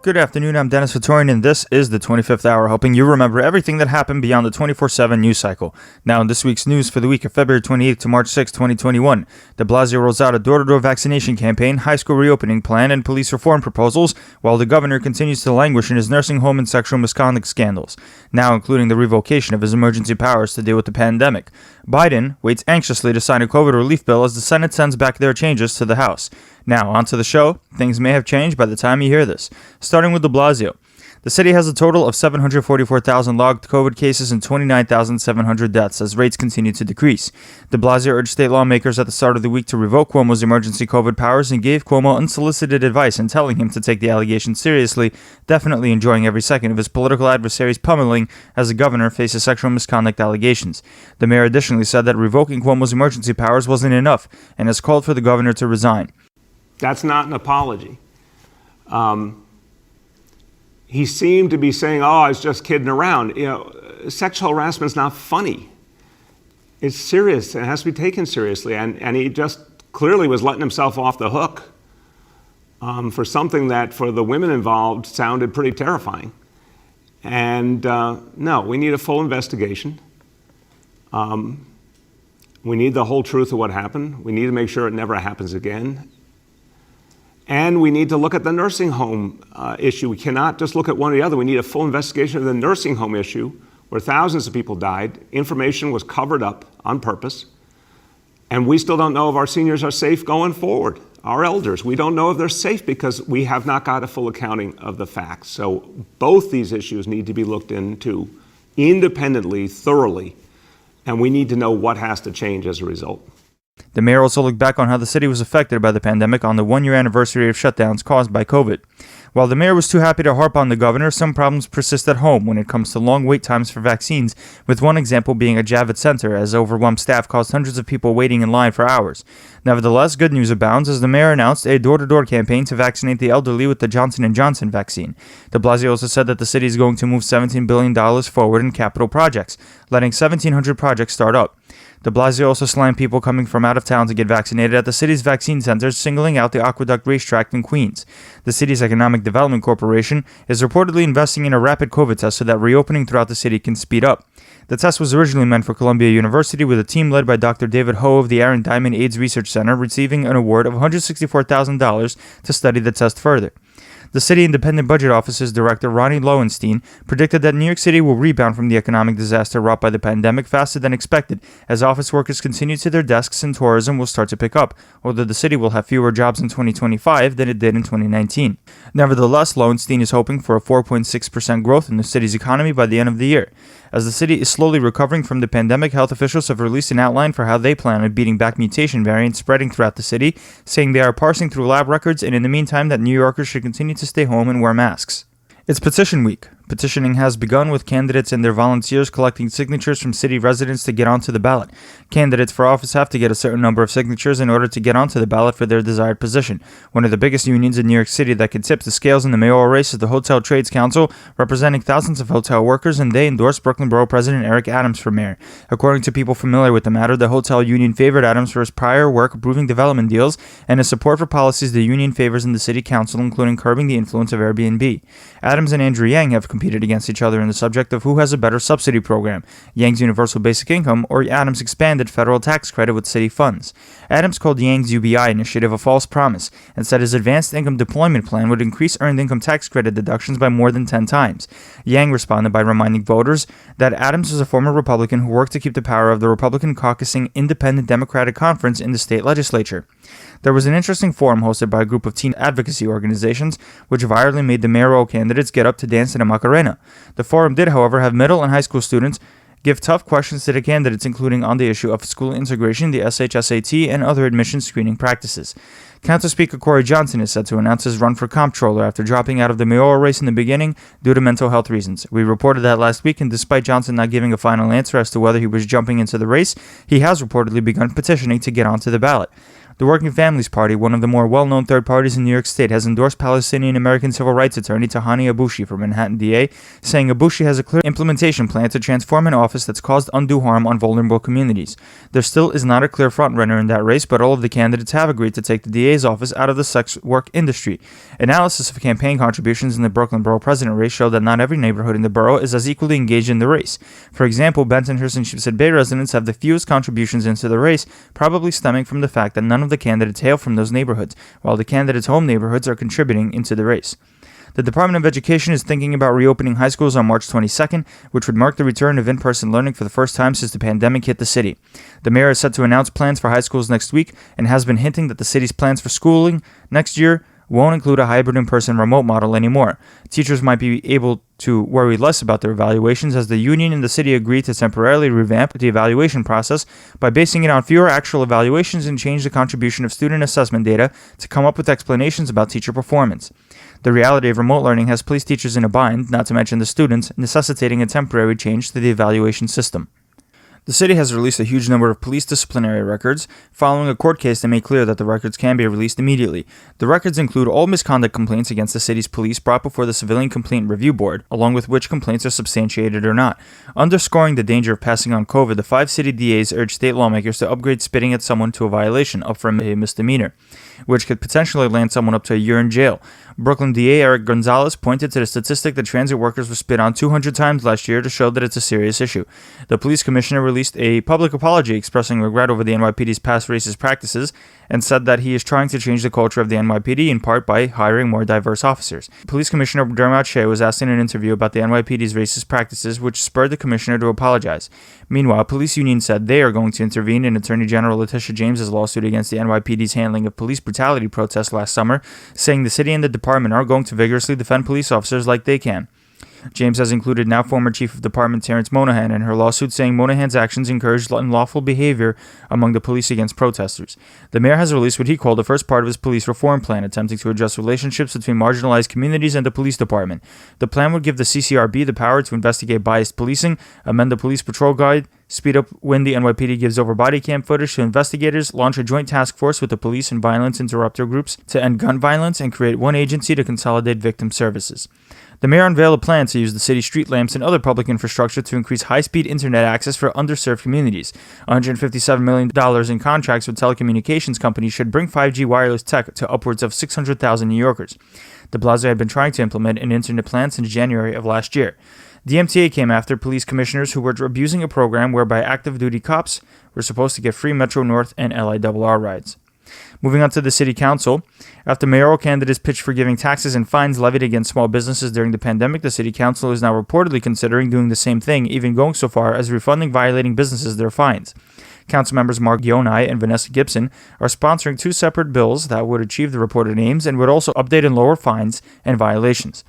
Good afternoon, I'm Dennis Vittorian, and this is the 25th Hour, helping you remember everything that happened beyond the 24/7 news cycle. Now, in this week's news for the week of February 28th to March 6, 2021, de Blasio rolls out a door-to-door vaccination campaign, high school reopening plan, and police reform proposals, while the governor continues to languish in his nursing home and sexual misconduct scandals, now including the revocation of his emergency powers to deal with the pandemic. Biden waits anxiously to sign a COVID relief bill as the Senate sends back their changes to the House. Now, on to the show. Things may have changed by the time you hear this. Starting with de Blasio. The city has a total of 744,000 logged COVID cases and 29,700 deaths as rates continue to decrease. De Blasio urged state lawmakers at the start of the week to revoke Cuomo's emergency COVID powers and gave Cuomo unsolicited advice in telling him to take the allegations seriously, definitely enjoying every second of his political adversaries' pummeling as the governor faces sexual misconduct allegations. The mayor additionally said that revoking Cuomo's emergency powers wasn't enough and has called for the governor to resign. That's not an apology. He seemed to be saying, I was just kidding around. Sexual harassment is not funny. It's serious. It has to be taken seriously. And he just clearly was letting himself off the hook for something that, for the women involved, sounded pretty terrifying. And no, we need a full investigation. We need the whole truth of what happened. We need to make sure it never happens again. And we need to look at the nursing home issue. We cannot just look at one or the other. We need a full investigation of the nursing home issue, where thousands of people died. Information was covered up on purpose. And we still don't know if our seniors are safe going forward. Our elders, we don't know if they're safe because we have not got a full accounting of the facts. So both these issues need to be looked into independently, thoroughly. And we need to know what has to change as a result. The mayor also looked back on how the city was affected by the pandemic on the one-year anniversary of shutdowns caused by COVID. While the mayor was too happy to harp on the governor, some problems persist at home when it comes to long wait times for vaccines, with one example being a Javits Center, as overwhelmed staff caused hundreds of people waiting in line for hours. Nevertheless, good news abounds as the mayor announced a door-to-door campaign to vaccinate the elderly with the Johnson & Johnson vaccine. De Blasio also said that the city is going to move $17 billion forward in capital projects, letting 1,700 projects start up. De Blasio also slammed people coming from out of town to get vaccinated at the city's vaccine centers, singling out the Aqueduct Racetrack in Queens. The city's Economic Development Corporation is reportedly investing in a rapid COVID test so that reopening throughout the city can speed up. The test was originally meant for Columbia University, with a team led by Dr. David Ho of the Aaron Diamond AIDS Research Center receiving an award of $164,000 to study the test further. The City Independent Budget Office's director, Ronnie Lowenstein, predicted that New York City will rebound from the economic disaster wrought by the pandemic faster than expected, as office workers continue to their desks and tourism will start to pick up, although the city will have fewer jobs in 2025 than it did in 2019. Nevertheless, Lowenstein is hoping for a 4.6% growth in the city's economy by the end of the year. As the city is slowly recovering from the pandemic, health officials have released an outline for how they plan on beating back mutation variants spreading throughout the city, saying they are parsing through lab records and in the meantime that New Yorkers should continue to stay home and wear masks. It's petition week. Petitioning has begun with candidates and their volunteers collecting signatures from city residents to get onto the ballot. Candidates for office have to get a certain number of signatures in order to get onto the ballot for their desired position. One of the biggest unions in New York City that can tip the scales in the mayoral race is the Hotel Trades Council, representing thousands of hotel workers, and they endorsed Brooklyn Borough President Eric Adams for mayor. According to people familiar with the matter, the hotel union favored Adams for his prior work approving development deals and his support for policies the union favors in the city council, including curbing the influence of Airbnb. Adams and Andrew Yang have competed against each other in the subject of who has a better subsidy program, Yang's universal basic income or Adams' expanded federal tax credit with city funds. Adams called Yang's UBI initiative a false promise and said his advanced income deployment plan would increase earned income tax credit deductions by more than 10 times. Yang responded by reminding voters that Adams is a former Republican who worked to keep the power of the Republican caucusing Independent Democratic Conference in the state legislature. There was an interesting forum hosted by a group of teen advocacy organizations, which virally made the mayoral candidates get up to dance in a Macarena. The forum did, however, have middle and high school students give tough questions to the candidates, including on the issue of school integration, the SHSAT, and other admission screening practices. Council Speaker Corey Johnson is set to announce his run for comptroller after dropping out of the mayoral race in the beginning due to mental health reasons. We reported that last week, and despite Johnson not giving a final answer as to whether he was jumping into the race, he has reportedly begun petitioning to get onto the ballot. The Working Families Party, one of the more well-known third parties in New York State, has endorsed Palestinian-American civil rights attorney Tahani Abushi for Manhattan DA, saying Abushi has a clear implementation plan to transform an office that's caused undue harm on vulnerable communities. There still is not a clear frontrunner in that race, but all of the candidates have agreed to take the DA's office out of the sex work industry. Analysis of campaign contributions in the Brooklyn Borough President race showed that not every neighborhood in the borough is as equally engaged in the race. For example, Bensonhurst and Sheepshead Bay residents have the fewest contributions into the race, probably stemming from the fact that none of the candidates hail from those neighborhoods, while the candidates' home neighborhoods are contributing into the race. The Department of Education is thinking about reopening high schools on March 22nd, which would mark the return of in-person learning for the first time since the pandemic hit the city. The mayor is set to announce plans for high schools next week and has been hinting that the city's plans for schooling next year won't include a hybrid in-person remote model anymore. Teachers might be able to worry less about their evaluations as the union and the city agreed to temporarily revamp the evaluation process by basing it on fewer actual evaluations and change the contribution of student assessment data to come up with explanations about teacher performance. The reality of remote learning has placed teachers in a bind, not to mention the students, necessitating a temporary change to the evaluation system. The city has released a huge number of police disciplinary records, following a court case that made clear that the records can be released immediately. The records include all misconduct complaints against the city's police brought before the Civilian Complaint Review Board, along with which complaints are substantiated or not. Underscoring the danger of passing on COVID, the 5 city DAs urged state lawmakers to upgrade spitting at someone to a violation, up from a misdemeanor, which could potentially land someone up to a year in jail. Brooklyn DA Eric Gonzalez pointed to the statistic that transit workers were spit on 200 times last year to show that it's a serious issue. The police commissioner released a public apology expressing regret over the NYPD's past racist practices and said that he is trying to change the culture of the NYPD in part by hiring more diverse officers. Police Commissioner Dermot Shea was asked in an interview about the NYPD's racist practices, which spurred the commissioner to apologize. Meanwhile, police unions said they are going to intervene in Attorney General Letitia James's lawsuit against the NYPD's handling of police brutality protests last summer, saying the city and the department are going to vigorously defend police officers like they can. James has included now former Chief of Department Terrence Monahan in her lawsuit, saying Monahan's actions encouraged unlawful behavior among the police against protesters. The mayor has released what he called the first part of his police reform plan, attempting to address relationships between marginalized communities and the police department. The plan would give the CCRB the power to investigate biased policing, amend the police patrol guide, speed up when the NYPD gives over body cam footage to investigators, launch a joint task force with the police and violence interrupter groups to end gun violence, and create one agency to consolidate victim services. The mayor unveiled a plan to use the city's street lamps and other public infrastructure to increase high-speed internet access for underserved communities. $157 million in contracts with telecommunications companies should bring 5G wireless tech to upwards of 600,000 New Yorkers. De Blasio had been trying to implement an internet plan since January of last year. The MTA came after police commissioners who were abusing a program whereby active-duty cops were supposed to get free Metro North and LIRR rides. Moving on to the city council. After mayoral candidates pitched for giving taxes and fines levied against small businesses during the pandemic, the city council is now reportedly considering doing the same thing, even going so far as refunding violating businesses their fines. Council members Mark Gionai and Vanessa Gibson are sponsoring 2 separate bills that would achieve the reported aims and would also update and lower fines and violations.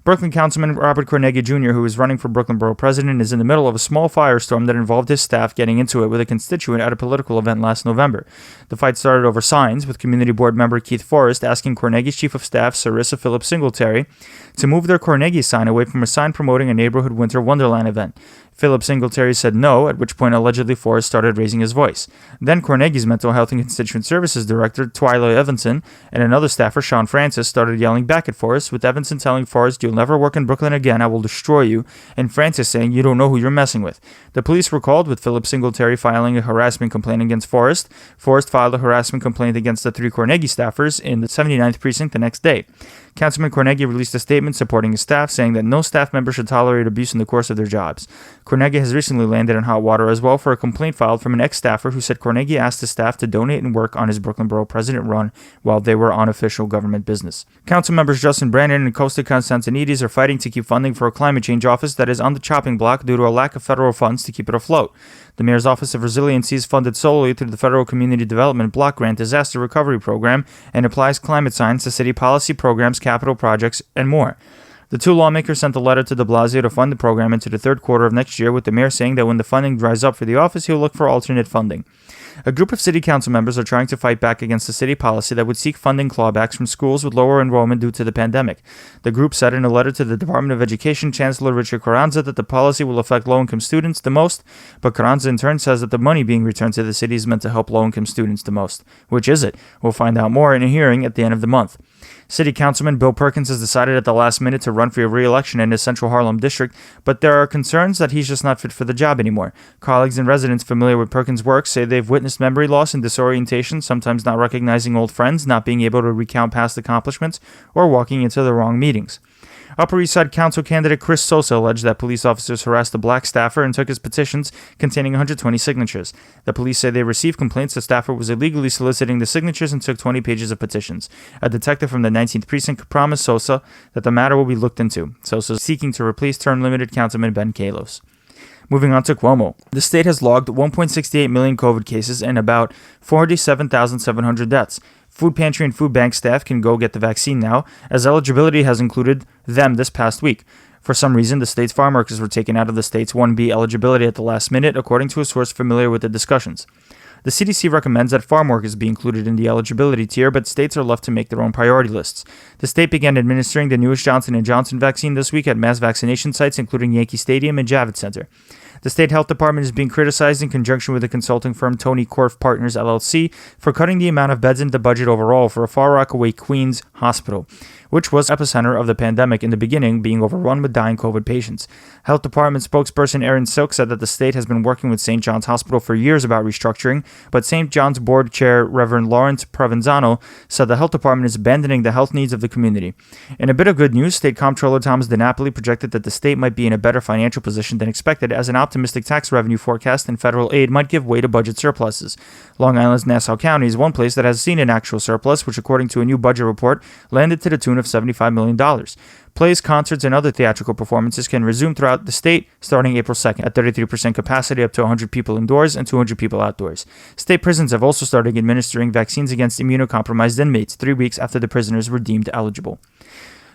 Brooklyn Councilman Robert Corneghi Jr., who is running for Brooklyn Borough President, is in the middle of a small firestorm that involved his staff getting into it with a constituent at a political event last November. The fight started over signs, with Community Board member Keith Forrest asking Corneghi's Chief of Staff, Sarissa Phillips Singletary, to move their Corneghi sign away from a sign promoting a neighborhood winter wonderland event. Philip Singletary said no, at which point allegedly Forrest started raising his voice. Then Corneghi's Mental Health and Constituent Services Director, Twyla Evanson, and another staffer, Sean Francis, started yelling back at Forrest, with Evanson telling Forrest, "You'll never work in Brooklyn again, I will destroy you," and Francis saying, "You don't know who you're messing with." The police were called, with Philip Singletary filing a harassment complaint against Forrest. Forrest filed a harassment complaint against the 3 Corneghi staffers in the 79th precinct the next day. Councilman Corneghi released a statement supporting his staff, saying that no staff member should tolerate abuse in the course of their jobs. Corneghi has recently landed in hot water as well for a complaint filed from an ex-staffer who said Corneghi asked his staff to donate and work on his Brooklyn Borough President run while they were on official government business. Council members Justin Brannon and Costa Constantinides are fighting to keep funding for a climate change office that is on the chopping block due to a lack of federal funds to keep it afloat. The Mayor's Office of Resiliency is funded solely through the Federal Community Development Block Grant Disaster Recovery Program and applies climate science to city policy programs, capital projects, and more. The 2 lawmakers sent a letter to de Blasio to fund the program into the 3rd quarter of next year, with the mayor saying that when the funding dries up for the office, he'll look for alternate funding. A group of city council members are trying to fight back against a city policy that would seek funding clawbacks from schools with lower enrollment due to the pandemic. The group said in a letter to the Department of Education Chancellor Richard Carranza that the policy will affect low-income students the most, but Carranza in turn says that the money being returned to the city is meant to help low-income students the most. Which is it? We'll find out more in a hearing at the end of the month. City Councilman Bill Perkins has decided at the last minute to run for re-election in his Central Harlem district, but there are concerns that he's just not fit for the job anymore. Colleagues and residents familiar with Perkins' work say they've witnessed memory loss and disorientation, sometimes not recognizing old friends, not being able to recount past accomplishments, or walking into the wrong meetings. Upper East Side Council candidate Chris Sosa alleged that police officers harassed a black staffer and took his petitions containing 120 signatures. The police say they received complaints the staffer was illegally soliciting the signatures and took 20 pages of petitions. A detective from the 19th Precinct promised Sosa that the matter will be looked into. Sosa is seeking to replace term-limited Councilman Ben Kalos. Moving on to Cuomo. The state has logged 1.68 million COVID cases and about 47,700 deaths. Food pantry and food bank staff can go get the vaccine now, as eligibility has included them this past week. For some reason, the state's farm workers were taken out of the state's 1B eligibility at the last minute, according to a source familiar with the discussions. The CDC recommends that farm workers be included in the eligibility tier, but states are left to make their own priority lists. The state began administering the newest Johnson & Johnson vaccine this week at mass vaccination sites, including Yankee Stadium and Javits Center. The state health department is being criticized in conjunction with the consulting firm Tony Korf Partners LLC for cutting the amount of beds in the budget overall for a Far Rockaway Queens hospital, which was the epicenter of the pandemic in the beginning, being overrun with dying COVID patients. Health Department spokesperson Erin Silk said that the state has been working with St. John's Hospital for years about restructuring, but St. John's Board Chair Reverend Lawrence Provenzano said the health department is abandoning the health needs of the community. In a bit of good news, State Comptroller Thomas DiNapoli projected that the state might be in a better financial position than expected, as an optimistic tax revenue forecast and federal aid might give way to budget surpluses. Long Island's Nassau County is one place that has seen an actual surplus, which according to a new budget report landed to the tune of $75 million. Plays, concerts, and other theatrical performances can resume throughout the state starting April 2nd at 33% capacity, up to 100 people indoors and 200 people outdoors. State prisons have also started administering vaccines against immunocompromised inmates 3 weeks after the prisoners were deemed eligible.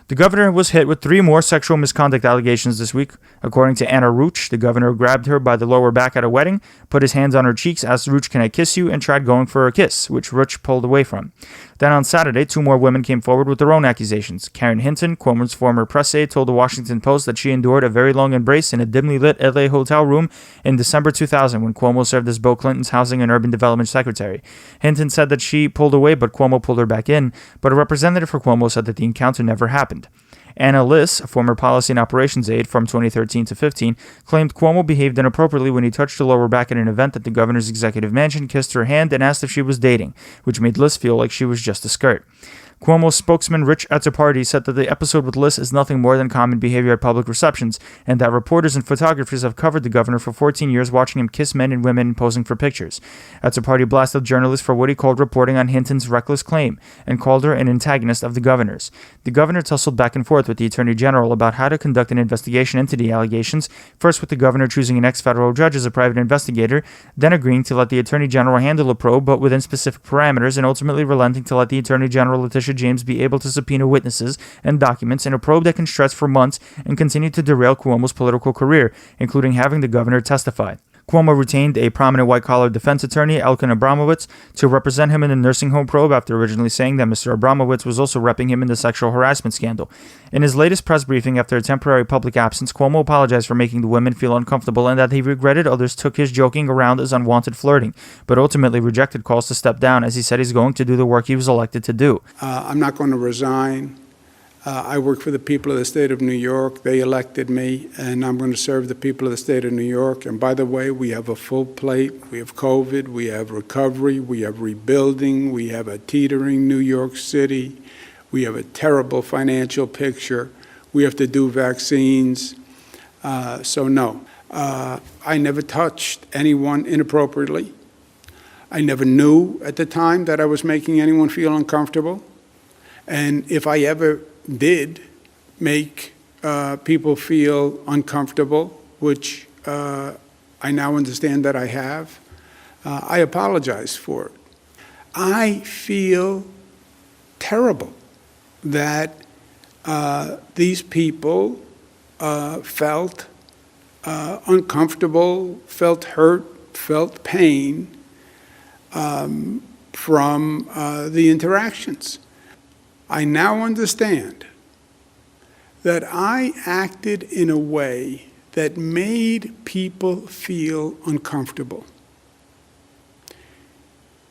The governor was hit with 3 more sexual misconduct allegations this week. According to Anna Rooch, the governor grabbed her by the lower back at a wedding, put his hands on her cheeks, asked Rooch, "Can I kiss you?" and tried going for a kiss, which Rooch pulled away from. Then on Saturday, 2 more women came forward with their own accusations. Karen Hinton, Cuomo's former press aide, told the Washington Post that she endured a very long embrace in a dimly lit LA hotel room in December 2000 when Cuomo served as Bill Clinton's Housing and Urban Development Secretary. Hinton said that she pulled away, but Cuomo pulled her back in, but a representative for Cuomo said that the encounter never happened. Anna Liss, a former policy and operations aide from 2013 to 15, claimed Cuomo behaved inappropriately when he touched her lower back at an event at the governor's executive mansion, kissed her hand, and asked if she was dating, which made Liss feel like she was just a skirt. Cuomo's spokesman Rich Azzopardi said that the episode with Liss is nothing more than common behavior at public receptions, and that reporters and photographers have covered the governor for 14 years, watching him kiss men and women posing for pictures. Azzopardi blasted journalists for what he called reporting on Hinton's reckless claim, and called her an antagonist of the governor's. The governor tussled back and forth with the attorney general about how to conduct an investigation into the allegations, first with the governor choosing an ex-federal judge as a private investigator, then agreeing to let the attorney general handle a probe, but within specific parameters, and ultimately relenting to let the attorney general Letitia James be able to subpoena witnesses and documents in a probe that can stretch for months and continue to derail Cuomo's political career, including having the governor testify. Cuomo retained a prominent white-collar defense attorney, Elkin Abramowitz, to represent him in the nursing home probe after originally saying that Mr. Abramowitz was also repping him in the sexual harassment scandal. In his latest press briefing after a temporary public absence, Cuomo apologized for making the women feel uncomfortable and that he regretted others took his joking around as unwanted flirting, but ultimately rejected calls to step down, as he said he's going to do the work he was elected to do. I'm not going to resign. I work for the people of the state of New York. They elected me, and I'm going to serve the people of the state of New York. And by the way, we have a full plate. We have COVID, we have recovery, we have rebuilding, we have a teetering New York City, we have a terrible financial picture. We have to do vaccines. So no, I never touched anyone inappropriately. I never knew at the time that I was making anyone feel uncomfortable. And if I ever did make people feel uncomfortable, which I now understand that I have, I apologize for it. I feel terrible that these people felt uncomfortable, felt hurt, felt pain from the interactions. I now understand that I acted in a way that made people feel uncomfortable.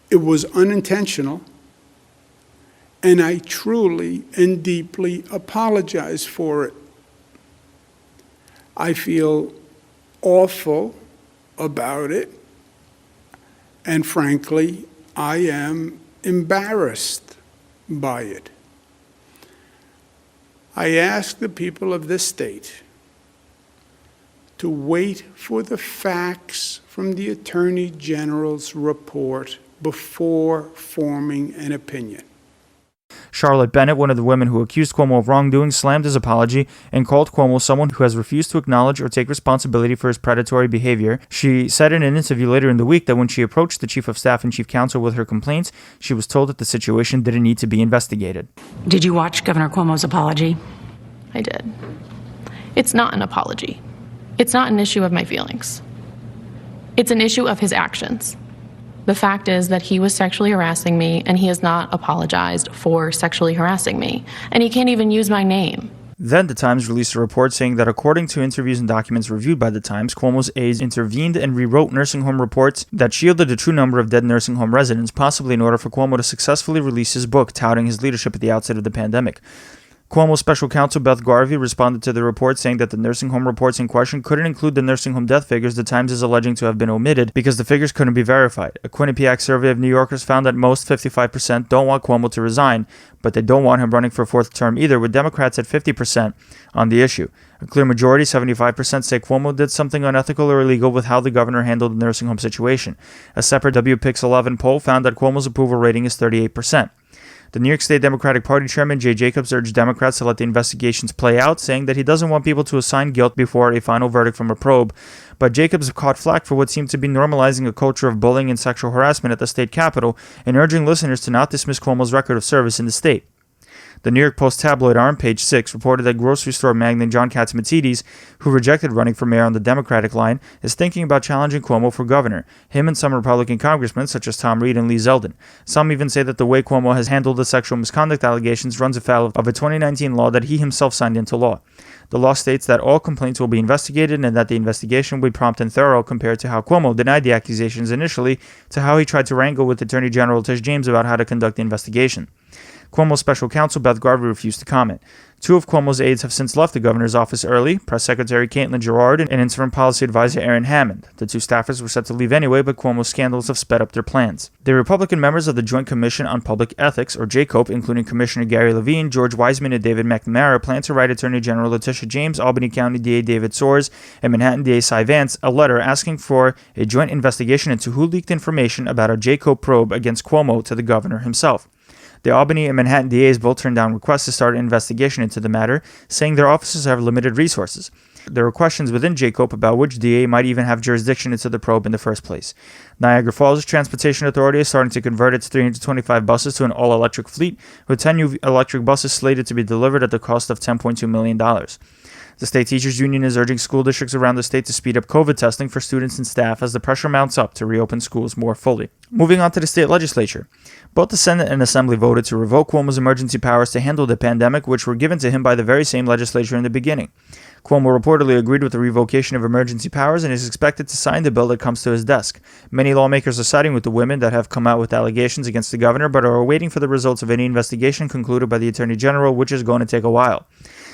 It was unintentional, and I truly and deeply apologize for it. I feel awful about it, and frankly, I am embarrassed by it. I ask the people of this state to wait for the facts from the Attorney General's report before forming an opinion. Charlotte Bennett, one of the women who accused Cuomo of wrongdoing, slammed his apology and called Cuomo someone who has refused to acknowledge or take responsibility for his predatory behavior. She said in an interview later in the week that when she approached the chief of staff and chief counsel with her complaints, she was told that the situation didn't need to be investigated. Did you watch Governor Cuomo's apology? I did. It's not an apology. It's not an issue of my feelings. It's an issue of his actions. The fact is that he was sexually harassing me, and he has not apologized for sexually harassing me. And he can't even use my name. Then the Times released a report saying that according to interviews and documents reviewed by the Times, Cuomo's aides intervened and rewrote nursing home reports that shielded the true number of dead nursing home residents, possibly in order for Cuomo to successfully release his book touting his leadership at the outset of the pandemic. Cuomo's special counsel Beth Garvey responded to the report saying that the nursing home reports in question couldn't include the nursing home death figures the Times is alleging to have been omitted because the figures couldn't be verified. A Quinnipiac survey of New Yorkers found that most, 55%, don't want Cuomo to resign, but they don't want him running for a fourth term either, with Democrats at 50% on the issue. A clear majority, 75%, say Cuomo did something unethical or illegal with how the governor handled the nursing home situation. A separate WPIX 11 poll found that Cuomo's approval rating is 38%. The New York State Democratic Party chairman Jay Jacobs urged Democrats to let the investigations play out, saying that he doesn't want people to assign guilt before a final verdict from a probe. But Jacobs caught flack for what seemed to be normalizing a culture of bullying and sexual harassment at the state capitol and urging listeners to not dismiss Cuomo's record of service in the state. The New York Post tabloid on page 6 reported that grocery store magnate John Catsimatidis, who rejected running for mayor on the Democratic line, is thinking about challenging Cuomo for governor, him and some Republican congressmen such as Tom Reed and Lee Zeldin. Some even say that the way Cuomo has handled the sexual misconduct allegations runs afoul of a 2019 law that he himself signed into law. The law states that all complaints will be investigated and that the investigation will be prompt and thorough, compared to how Cuomo denied the accusations initially to how he tried to wrangle with Attorney General Tish James about how to conduct the investigation. Cuomo's special counsel Beth Garvey refused to comment. Two of Cuomo's aides have since left the governor's office early, Press Secretary Caitlin Gerard and Interim Policy Advisor Aaron Hammond. The two staffers were set to leave anyway, but Cuomo's scandals have sped up their plans. The Republican members of the Joint Commission on Public Ethics, or JCOPE, including Commissioner Gary Levine, George Wiseman, and David McNamara, plan to write Attorney General Letitia James, Albany County DA David Soares, and Manhattan DA Cy Vance a letter asking for a joint investigation into who leaked information about a JCOPE probe against Cuomo to the governor himself. The Albany and Manhattan DAs both turned down requests to start an investigation into the matter, saying their offices have limited resources. There were questions within JCOPE about which DA might even have jurisdiction into the probe in the first place. Niagara Falls Transportation Authority is starting to convert its 325 buses to an all-electric fleet, with 10 new electric buses slated to be delivered at the cost of $10.2 million. The State Teachers Union is urging school districts around the state to speed up COVID testing for students and staff as the pressure mounts up to reopen schools more fully. Moving on to the state legislature. Both the Senate and Assembly voted to revoke Cuomo's emergency powers to handle the pandemic, which were given to him by the very same legislature in the beginning. Cuomo reportedly agreed with the revocation of emergency powers and is expected to sign the bill that comes to his desk. Many lawmakers are siding with the women that have come out with allegations against the governor, but are waiting for the results of any investigation concluded by the Attorney General, which is going to take a while.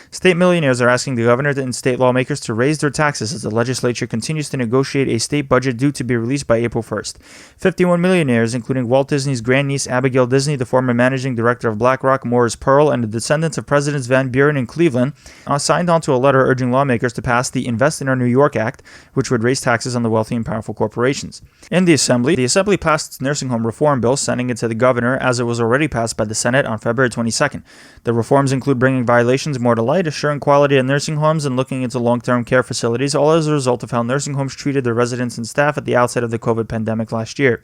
State millionaires are asking the governor and state lawmakers to raise their taxes as the legislature continues to negotiate a state budget due to be released by April 1st. 51 millionaires, including Walt Disney's grandniece Abigail Disney, the former managing director of BlackRock, Morris Pearl, and the descendants of Presidents Van Buren and Cleveland, signed onto a letter urging lawmakers to pass the Invest in Our New York Act, which would raise taxes on the wealthy and powerful corporations. In the Assembly passed its nursing home reform bill, sending it to the governor as it was already passed by the Senate on February 22nd. The reforms include bringing violations more to light, assuring quality in nursing homes, and looking into long-term care facilities, all as a result of how nursing homes treated their residents and staff at the outset of the COVID pandemic last year.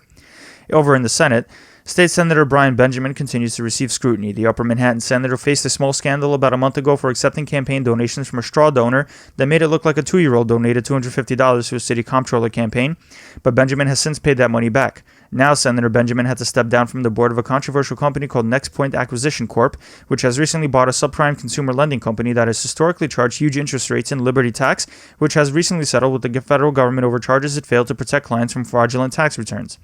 Over in the Senate, State Senator Brian Benjamin continues to receive scrutiny. The Upper Manhattan senator faced a small scandal about a month ago for accepting campaign donations from a straw donor that made it look like a 2-year-old donated $250 to a city comptroller campaign, but Benjamin has since paid that money back. Now, Senator Benjamin had to step down from the board of a controversial company called NextPoint Acquisition Corp., which has recently bought a subprime consumer lending company that has historically charged huge interest rates in Liberty Tax, which has recently settled with the federal government over charges it failed to protect clients from fraudulent tax returns.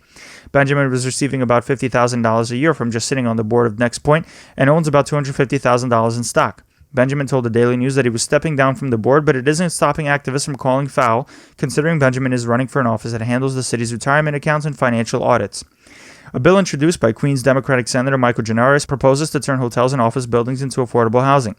Benjamin was receiving about $50,000 a year from just sitting on the board of NextPoint and owns about $250,000 in stock. Benjamin told the Daily News that he was stepping down from the board, but it isn't stopping activists from calling foul, considering Benjamin is running for an office that handles the city's retirement accounts and financial audits. A bill introduced by Queens Democratic Senator Michael Gianaris proposes to turn hotels and office buildings into affordable housing.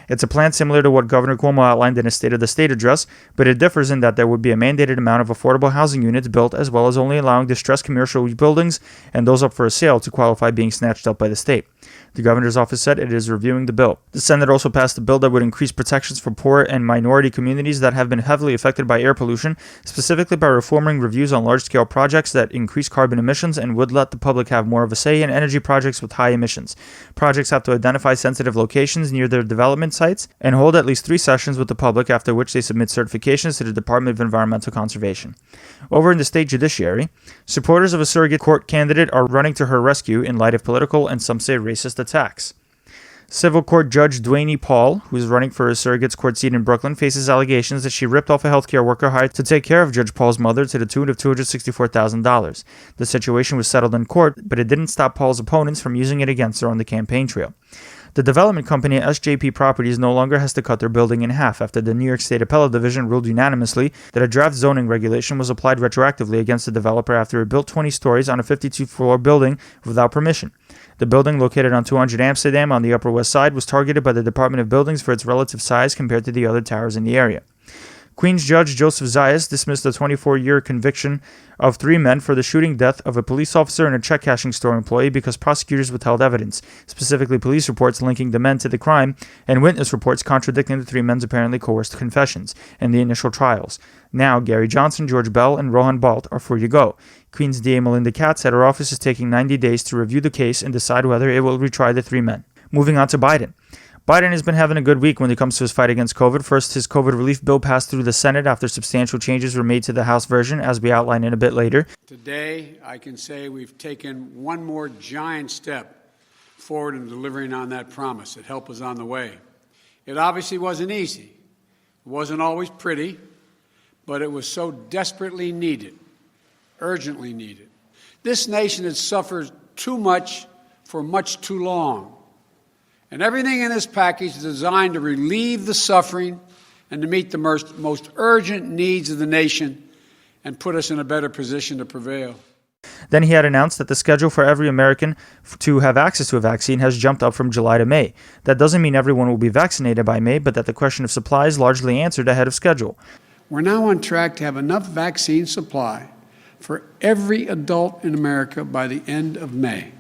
It's a plan similar to what Governor Cuomo outlined in his State of the State address, but it differs in that there would be a mandated amount of affordable housing units built, as well as only allowing distressed commercial buildings and those up for a sale to qualify being snatched up by the state. The governor's office said it is reviewing the bill. The Senate also passed a bill that would increase protections for poor and minority communities that have been heavily affected by air pollution, specifically by reforming reviews on large-scale projects that increase carbon emissions and would let the public have more of a say in energy projects with high emissions. Projects have to identify sensitive locations near their development sites and hold at least 3 sessions with the public, after which they submit certifications to the Department of Environmental Conservation. Over in the state judiciary, supporters of a surrogate court candidate are running to her rescue in light of political and some say racist attacks. Civil Court Judge Dwayne Paul, who is running for a surrogate's court seat in Brooklyn, faces allegations that she ripped off a healthcare worker hired to take care of Judge Paul's mother to the tune of $264,000. The situation was settled in court, but it didn't stop Paul's opponents from using it against her on the campaign trail. The development company SJP Properties no longer has to cut their building in half after the New York State Appellate Division ruled unanimously that a draft zoning regulation was applied retroactively against the developer after it built 20 stories on a 52-floor building without permission. The building, located on 200 Amsterdam on the Upper West Side, was targeted by the Department of Buildings for its relative size compared to the other towers in the area. Queens Judge Joseph Zayas dismissed a 24-year conviction of 3 men for the shooting death of a police officer and a check-cashing store employee because prosecutors withheld evidence, specifically police reports linking the men to the crime and witness reports contradicting the 3 men's apparently coerced confessions in the initial trials. Now, Gary Johnson, George Bell, and Rohan Balt are free to go. Queens DA Melinda Katz said her office is taking 90 days to review the case and decide whether it will retry the 3 men. Moving on to Biden. Biden has been having a good week when it comes to his fight against COVID. First, his COVID relief bill passed through the Senate after substantial changes were made to the House version, as we outline in a bit later. Today, I can say we've taken one more giant step forward in delivering on that promise that help was on the way. It obviously wasn't easy. It wasn't always pretty, but it was so desperately needed, urgently needed. This nation has suffered too much for much too long. And everything in this package is designed to relieve the suffering and to meet the most urgent needs of the nation and put us in a better position to prevail. Then he had announced that the schedule for every American to have access to a vaccine has jumped up from July to May. That doesn't mean everyone will be vaccinated by May, but that the question of supply is largely answered ahead of schedule. We're now on track to have enough vaccine supply for every adult in America by the end of May.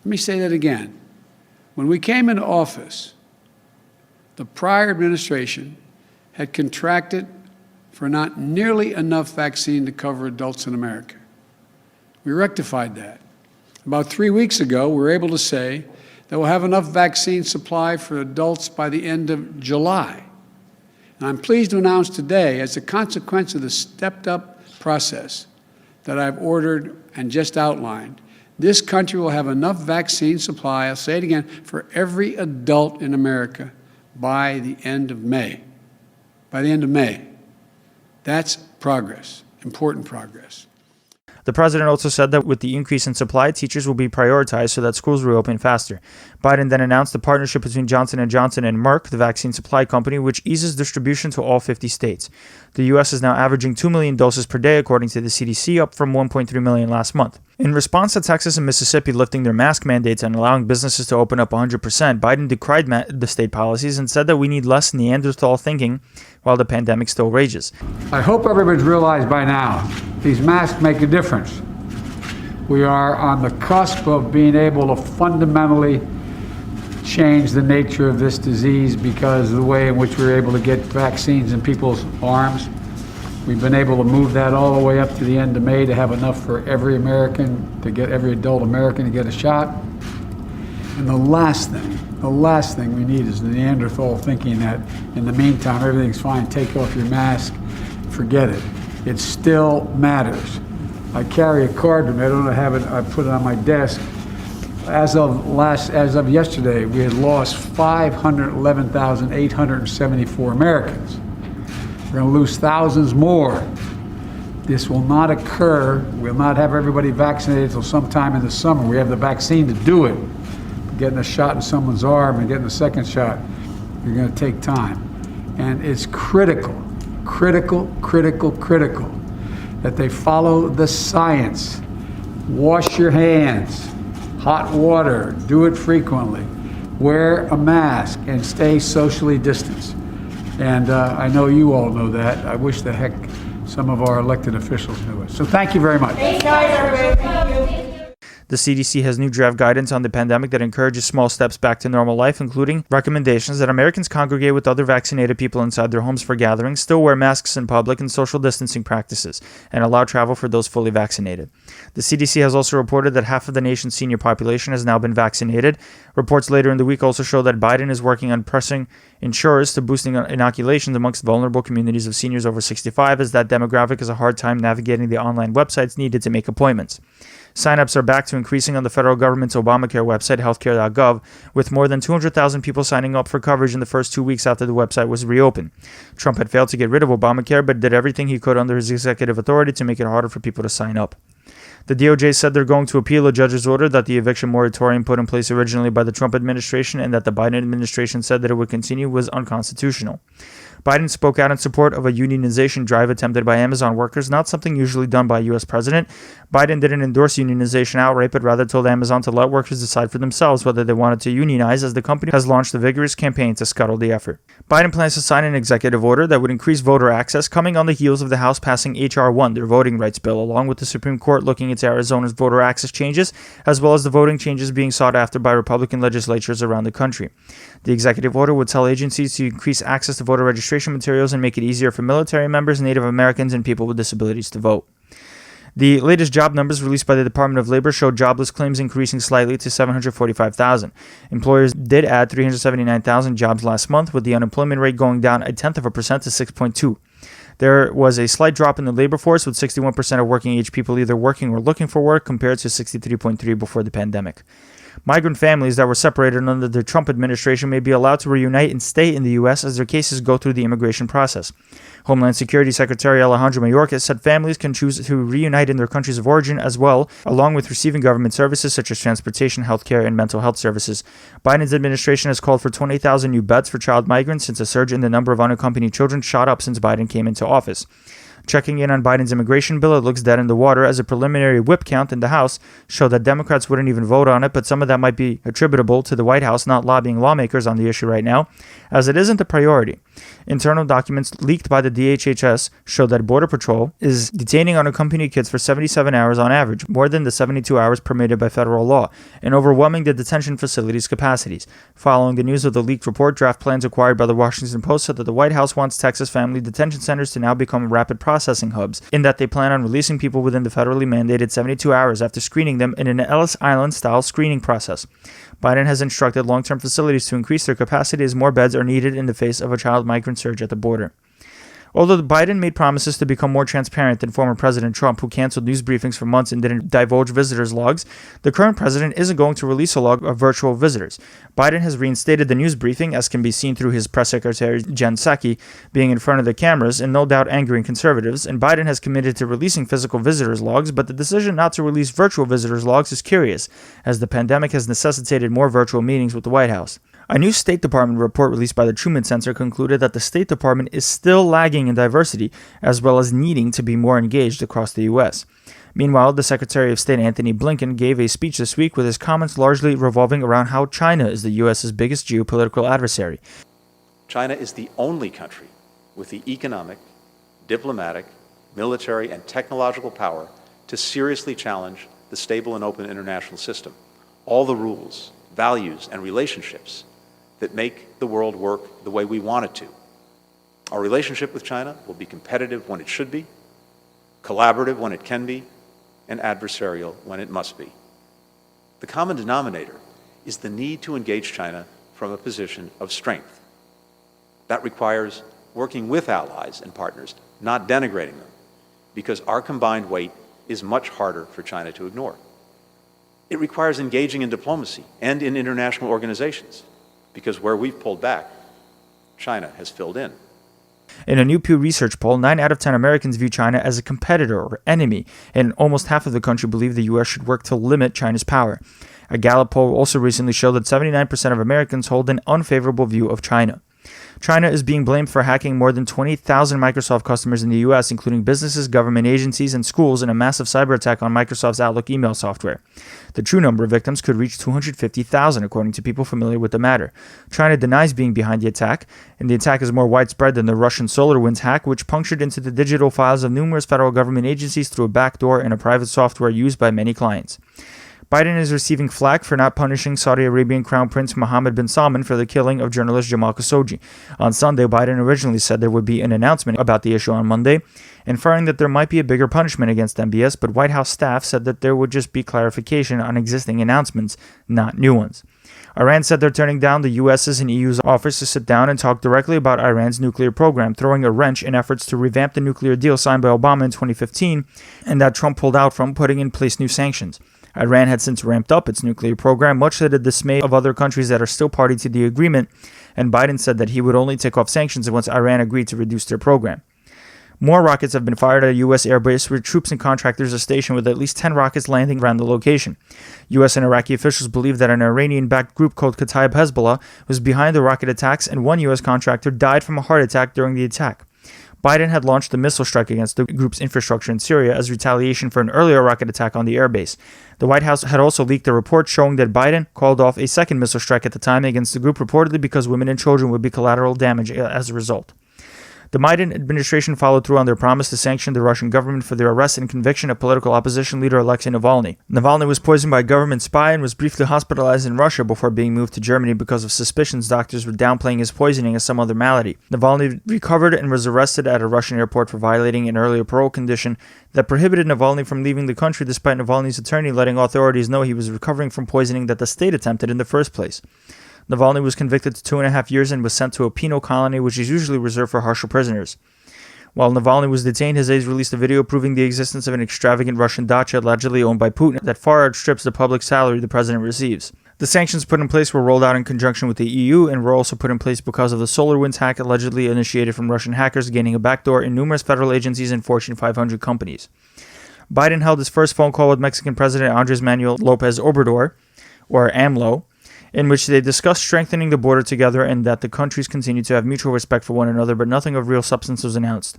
Let me say that again. When we came into office, the prior administration had contracted for not nearly enough vaccine to cover adults in America. We rectified that. About 3 weeks ago, we were able to say that we'll have enough vaccine supply for adults by the end of July. And I'm pleased to announce today, as a consequence of the stepped-up process that I've ordered and just outlined, this country will have enough vaccine supply, I'll say it again, for every adult in America by the end of May. By the end of May. That's progress, important progress. The president also said that with the increase in supply, teachers will be prioritized so that schools reopen faster. Biden then announced a partnership between Johnson & Johnson and Merck, the vaccine supply company, which eases distribution to all 50 states. The U.S. is now averaging 2 million doses per day, according to the CDC, up from 1.3 million last month. In response to Texas and Mississippi lifting their mask mandates and allowing businesses to open up 100%, Biden decried the state policies and said that we need less Neanderthal thinking while the pandemic still rages. I hope everybody's realized by now, these masks make a difference. We are on the cusp of being able to fundamentally change the nature of this disease because of the way in which we're able to get vaccines in people's arms. We've been able to move that all the way up to the end of May to have enough for every American, to get every adult American to get a shot. And the last thing we need is the Neanderthal thinking that in the meantime, everything's fine, take off your mask, forget it. It still matters. I carry a card with me. I don't have it. I put it on my desk. As of yesterday, we had lost 511,874 Americans. We're going to lose thousands more. This will not occur. We'll not have everybody vaccinated until sometime in the summer. We have the vaccine to do it. Getting a shot in someone's arm and getting a second shot, you're going to take time. And it's critical that they follow the science. Wash your hands, hot water, do it frequently, wear a mask, and stay socially distanced. And I know you all know that. I wish the heck some of our elected officials knew it. So thank you very much. Thanks, guys, everybody. Thank you. The CDC has new draft guidance on the pandemic that encourages small steps back to normal life, including recommendations that Americans congregate with other vaccinated people inside their homes for gatherings, still wear masks in public and social distancing practices, and allow travel for those fully vaccinated. The CDC has also reported that half of the nation's senior population has now been vaccinated. Reports later in the week also show that Biden is working on pressing insurers to boosting inoculations amongst vulnerable communities of seniors over 65, as that demographic has a hard time navigating the online websites needed to make appointments. Sign-ups are back to increasing on the federal government's Obamacare website, healthcare.gov, with more than 200,000 people signing up for coverage in the first 2 weeks after the website was reopened. Trump had failed to get rid of Obamacare, but did everything he could under his executive authority to make it harder for people to sign up. The DOJ said they're going to appeal a judge's order that the eviction moratorium put in place originally by the Trump administration and that the Biden administration said that it would continue was unconstitutional. Biden spoke out in support of a unionization drive attempted by Amazon workers, not something usually done by a U.S. president. Biden didn't endorse unionization outright, but rather told Amazon to let workers decide for themselves whether they wanted to unionize, as the company has launched a vigorous campaign to scuttle the effort. Biden plans to sign an executive order that would increase voter access, coming on the heels of the House passing H.R. 1, their voting rights bill, along with the Supreme Court looking into Arizona's voter access changes, as well as the voting changes being sought after by Republican legislatures around the country. The executive order would tell agencies to increase access to voter registration materials and make it easier for military members, Native Americans, and people with disabilities to vote. The latest job numbers released by the Department of Labor showed jobless claims increasing slightly to 745,000. Employers did add 379,000 jobs last month, with the unemployment rate going down 0.1% to 6.2%. There was a slight drop in the labor force, with 61% of working-age people either working or looking for work, compared to 63.3% before the pandemic. Migrant families that were separated under the Trump administration may be allowed to reunite and stay in the U.S. as their cases go through the immigration process. Homeland Security Secretary Alejandro Mayorkas said families can choose to reunite in their countries of origin as well, along with receiving government services such as transportation, healthcare, and mental health services. Biden's administration has called for 20,000 new beds for child migrants since a surge in the number of unaccompanied children shot up since Biden came into office. Checking in on Biden's immigration bill, it looks dead in the water, as a preliminary whip count in the House showed that Democrats wouldn't even vote on it, but some of that might be attributable to the White House not lobbying lawmakers on the issue right now, as it isn't a priority. Internal documents leaked by the DHHS show that Border Patrol is detaining unaccompanied kids for 77 hours on average, more than the 72 hours permitted by federal law, and overwhelming the detention facilities' capacities. Following the news of the leaked report, draft plans acquired by the Washington Post said that the White House wants Texas family detention centers to now become rapid processing hubs, in that they plan on releasing people within the federally mandated 72 hours after screening them in an Ellis Island-style screening process. Biden has instructed long-term facilities to increase their capacity as more beds are needed in the face of a child migrant surge at the border. Although Biden made promises to become more transparent than former President Trump, who canceled news briefings for months and didn't divulge visitors' logs, the current president isn't going to release a log of virtual visitors. Biden has reinstated the news briefing, as can be seen through his press secretary Jen Psaki being in front of the cameras and no doubt angering conservatives, and Biden has committed to releasing physical visitors' logs, but the decision not to release virtual visitors' logs is curious, as the pandemic has necessitated more virtual meetings with the White House. A new State Department report released by the Truman Center concluded that the State Department is still lagging in diversity, as well as needing to be more engaged across the U.S. Meanwhile, the Secretary of State Antony Blinken gave a speech this week with his comments largely revolving around how China is the U.S.'s biggest geopolitical adversary. China is the only country with the economic, diplomatic, military, and technological power to seriously challenge the stable and open international system. All the rules, values, and relationships that make the world work the way we want it to. Our relationship with China will be competitive when it should be, collaborative when it can be, and adversarial when it must be. The common denominator is the need to engage China from a position of strength. That requires working with allies and partners, not denigrating them, because our combined weight is much harder for China to ignore. It requires engaging in diplomacy and in international organizations, because where we've pulled back, China has filled in. In a new Pew Research poll, 9 out of 10 Americans view China as a competitor or enemy, and almost half of the country believe the U.S. should work to limit China's power. A Gallup poll also recently showed that 79% of Americans hold an unfavorable view of China. China is being blamed for hacking more than 20,000 Microsoft customers in the U.S., including businesses, government agencies, and schools, in a massive cyber attack on Microsoft's Outlook email software. The true number of victims could reach 250,000, according to people familiar with the matter. China denies being behind the attack, and the attack is more widespread than the Russian SolarWinds hack, which punctured into the digital files of numerous federal government agencies through a backdoor in a private software used by many clients. Biden is receiving flack for not punishing Saudi Arabian Crown Prince Mohammed bin Salman for the killing of journalist Jamal Khashoggi. On Sunday, Biden originally said there would be an announcement about the issue on Monday, inferring that there might be a bigger punishment against MBS, but White House staff said that there would just be clarification on existing announcements, not new ones. Iran said they're turning down the U.S.'s and EU's offers to sit down and talk directly about Iran's nuclear program, throwing a wrench in efforts to revamp the nuclear deal signed by Obama in 2015 and that Trump pulled out from, putting in place new sanctions. Iran had since ramped up its nuclear program, much to the dismay of other countries that are still party to the agreement, and Biden said that he would only take off sanctions once Iran agreed to reduce their program. More rockets have been fired at a U.S. airbase where troops and contractors are stationed, with at least 10 rockets landing around the location. U.S. and Iraqi officials believe that an Iranian-backed group called Kataib Hezbollah was behind the rocket attacks, and one U.S. contractor died from a heart attack during the attack. Biden had launched a missile strike against the group's infrastructure in Syria as retaliation for an earlier rocket attack on the airbase. The White House had also leaked a report showing that Biden called off a second missile strike at the time against the group, reportedly because women and children would be collateral damage as a result. The Biden administration followed through on their promise to sanction the Russian government for their arrest and conviction of political opposition leader Alexei Navalny. Navalny was poisoned by a government spy and was briefly hospitalized in Russia before being moved to Germany because of suspicions doctors were downplaying his poisoning as some other malady. Navalny recovered and was arrested at a Russian airport for violating an earlier parole condition that prohibited Navalny from leaving the country, despite Navalny's attorney letting authorities know he was recovering from poisoning that the state attempted in the first place. Navalny was convicted to 2.5 years and was sent to a penal colony, which is usually reserved for harsher prisoners. While Navalny was detained, his aides released a video proving the existence of an extravagant Russian dacha allegedly owned by Putin that far outstrips the public salary the president receives. The sanctions put in place were rolled out in conjunction with the EU and were also put in place because of the SolarWinds hack allegedly initiated from Russian hackers gaining a backdoor in numerous federal agencies and Fortune 500 companies. Biden held his first phone call with Mexican President Andrés Manuel López Obrador, or AMLO, in which they discussed strengthening the border together and that the countries continue to have mutual respect for one another, but nothing of real substance was announced.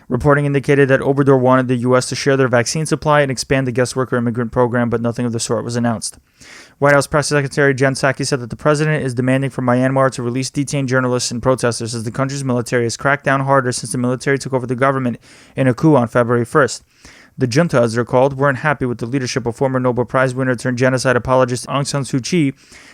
Reporting indicated that Obrador wanted the U.S. to share their vaccine supply and expand the guest worker immigrant program, but nothing of the sort was announced. White House Press Secretary Jen Psaki said that the president is demanding for Myanmar to release detained journalists and protesters as the country's military has cracked down harder since the military took over the government in a coup on February 1st. The junta, as they're called, weren't happy with the leadership of former Nobel Prize winner turned genocide apologist Aung San Suu Kyi,